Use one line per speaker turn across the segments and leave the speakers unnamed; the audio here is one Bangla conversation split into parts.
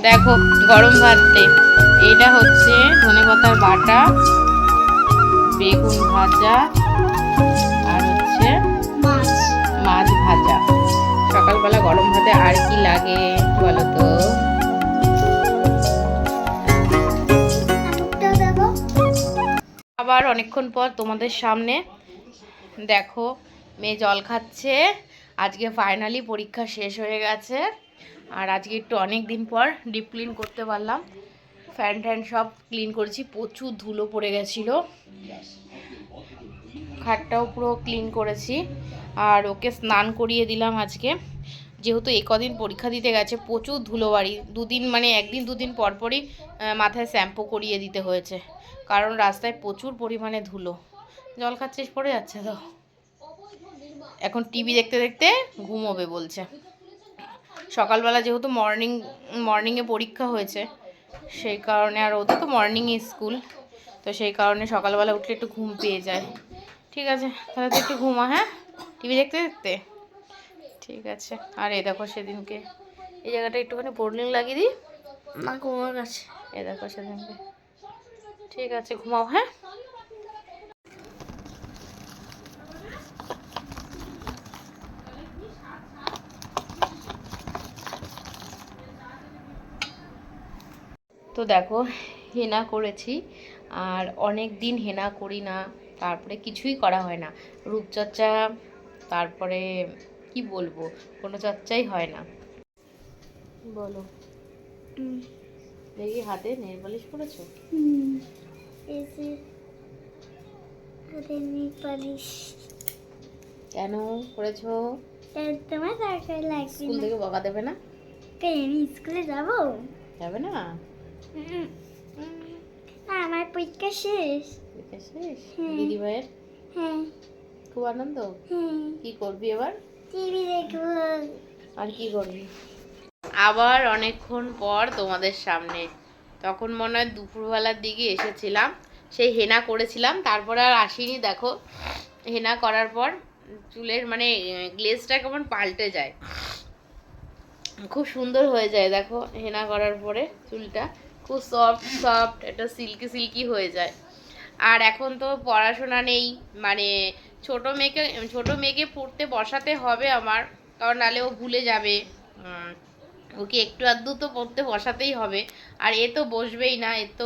দেখো গরম ভাতে এটা হচ্ছে ধনেপাতার বাটা, বেগুন ভাজা আর হচ্ছে মাছ ভাজা। সকালবেলা গরম ভাতে আর কি লাগে বলো তো? আবার অনেকক্ষণ পর তোমাদের সামনে। দেখো মেয়ে জল খাচ্ছে। আজকে ফাইনালি পরীক্ষা শেষ হয়ে গেছে, আর আজকে একটু অনেক দিন পর ডিপ ক্লিন করতে পারলাম। ফ্যান ট্যান সব ক্লিন করেছি, প্রচুর ধুলো পড়ে গেছিলো। খাটটাও পুরো ক্লিন করেছি, আর ওকে স্নান করিয়ে দিলাম আজকে। যেহেতু কদিন পরীক্ষা দিতে গেছে, প্রচুর ধুলো বাড়ি, দুদিন মানে একদিন দুদিন পরপরই মাথায় শ্যাম্পু করিয়ে দিতে হয়েছে, কারণ রাস্তায় প্রচুর পরিমাণে ধুলো। জল খাচ্ছিস পড়ে যাচ্ছে তো। এখন টিভি দেখতে দেখতে ঘুমোবে বলছে। সকালবেলা যেহেতু মর্নিংয়ে পরীক্ষা হয়েছে, সেই কারণে, আর ওদের তো মর্নিংয়ে স্কুল, তো সেই কারণে সকালবেলা উঠলে একটু ঘুম পেয়ে যায়। ঠিক আছে, তাহলে তো একটু ঘুমা। হ্যাঁ, টিভি দেখতে দেখতে। ঠিক আছে। আর এই দেখো সেদিনকে এই জায়গাটা একটুখানি বোর্ডিং লাগিয়ে দিই না, ঘুমার কাছে। এই দেখো সেদিনকে। ঠিক আছে, ঘুমাও। হ্যাঁ, তো দেখো হেনা করেছি, আর অনেক দিন হেনা করি না, তারপরে কিছুই করা হয় না, রূপচর্চা, তারপরে কি বলবো, কোনো চর্চাই হয় না। বলো, দেখি হাতে নেল পালিশ করেছো? কেন করেছো?
তোমার দরকার লাগবে।
স্কুল থেকে বকা দেবে না?
আমি স্কুলে যাবো?
যাবে না?
আমার পরীক্ষা শেষ।
পরীক্ষা শেষ? দিদি ভাইয়ের?
হ্যাঁ।
খুব আনন্দ? কি করবি এবার?
টিভি দেখবো।
আর কি করবি? আবার অনেকক্ষণ পর তোমাদের সামনে। তখন মনে হয় দুপুরবেলার দিকে এসেছিলাম, সেই হেনা করেছিলাম, তারপরে আর আসিনি। দেখো হেনা করার পর চুলের মানে গ্লেজটা কেমন পাল্টে যায়, খুব সুন্দর হয়ে যায়। দেখো হেনা করার পরে চুলটা খুব সফট একটা সিল্কি সিল্কি হয়ে যায়। আর এখন তো পড়াশোনা নেই, মানে ছোট মেয়েকে পড়তে বসাতে হবে আমার, কারণ নাহলে ও ভুলে যাবে। ওকে একটু আধটু তো পড়তে বসাতেই হবে। আর এ তো বসবেই না, এর তো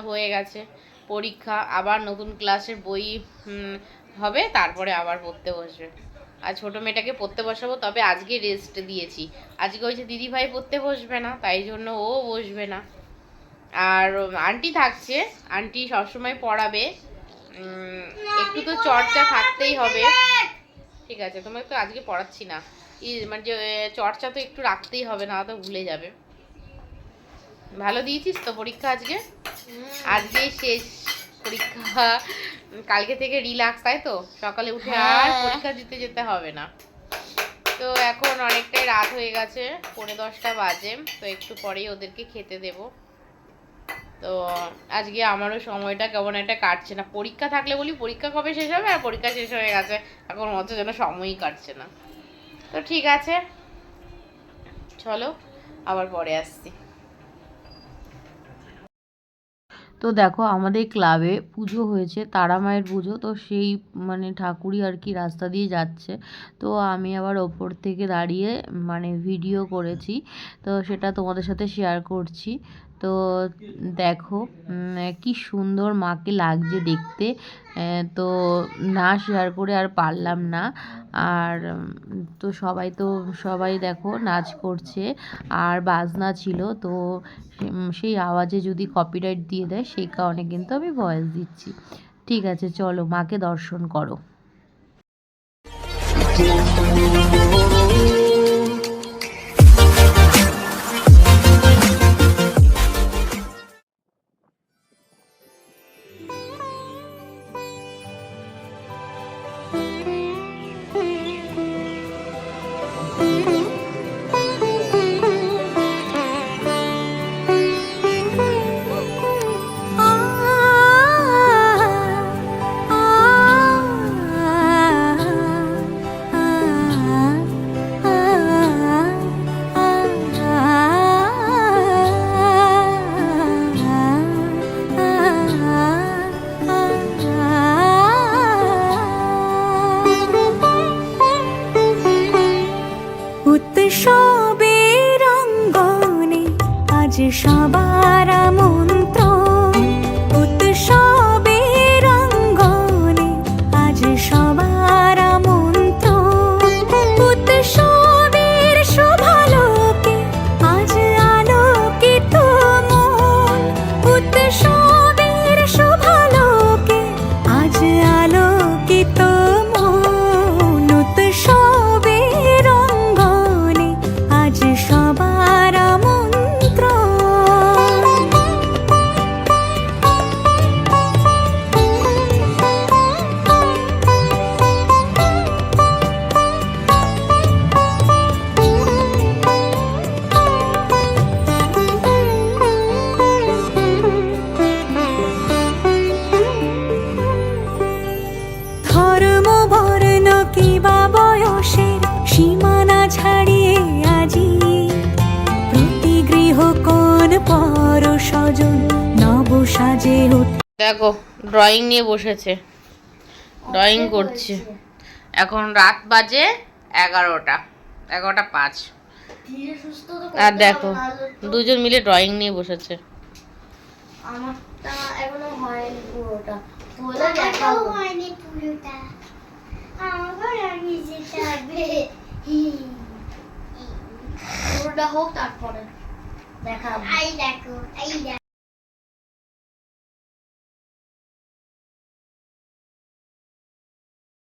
হয়ে গেছে পরীক্ষা, আবার নতুন ক্লাসের বই হবে, তারপরে আবার পড়তে বসবে। আর ছোটো মেয়েটাকে পড়তে বসাবো, তবে আজকে রেস্ট দিয়েছি। আজকে ওই যে দিদিভাই পড়তে বসবে না, তাই জন্য ও বসবে না। আর আন্টি থাকছে, আন্টি সবসময় পড়াবে, একটু তো চর্চা থাকতেই হবে। ঠিক আছে, তোমাকে তো আজকে পড়াচ্ছি না, মানে যে চর্চা তো একটু রাখতেই হবে, না তো ভুলে যাবে। ভালো দিয়েছিস তো পরীক্ষা আজকে? আজকে শেষ পরীক্ষা, কালকে থেকে রিল্যাক্স, তাই তো? সকালে উঠে আর পরীক্ষা দিতে যেতে হবে না। তো এখন অনেকটাই রাত হয়ে গেছে, 10:45 বাজে, তো একটু পরেই ওদেরকে খেতে দেব। তো আজকে আমারও সময়টা কেমন একটা কাটছে না। পরীক্ষা থাকলে বলি পরীক্ষা কবে শেষ হবে, আর পরীক্ষা শেষ হয়ে গেছে, এখন মতো যেন সময়ই কাটছে না। তো ঠিক আছে, চলো আবার পরে আসছি। তো দেখো আমাদের ক্লাবে পুজো হয়েছে, তারা মায়ের পুজো, তো সেই মানে ঠাকুরই আর কি রাস্তা দিয়ে যাচ্ছে। তো আমি আবার ওপর থেকে দাঁড়িয়ে মানে ভিডিও করেছি, তো সেটা তোমাদের সাথে শেয়ার করছি। তো দেখো কি সুন্দর মাকে লাগছে দেখতে। তো না শেয়ার করে আর পারলাম না। আর তো সবাই দেখো নাচ করছে আর বাজনা ছিল। তো সেই আওয়াজে যদি কপিরাইট দিয়ে দেয় সেই কারণে কিন্তু আমি ভয়েস দিচ্ছি। ঠিক আছে, চলো মাকে দর্শন করো।
উৎসবের অঙ্গনে আজ সবার আমন্ত্রণ। উৎসবের অঙ্গনে আজ সবার আমন্ত্রণ। উৎসবের শোভালোকে আজ আলোকিত মন। উৎসবের শোভালোকে আজ আলোকিত মন। উৎসবের অঙ্গনে আজ সবার আমন্ত্রণ। ধর্ম বর্ণ কিবা বয়সের সীমানা ছাড়িয়ে আজি প্রতি গৃহ কোন পর স্বজন নব সাজে
দেখো ড্রয়িং নিয়ে বসেছে, ড্রয়িং করছে। এখন রাত বাজে 11:05। আর দেখো দুজন মিলে ড্রয়িং নিয়ে বসেছে।
আমারটা এখনো হয়নি পুরোটা। বলে দেখাও হয়নি পুরোটা। আমার আমি যেতে হবে। পুরোটা হোক তারপরে দেখাবো। এই দেখো, এই দেখো।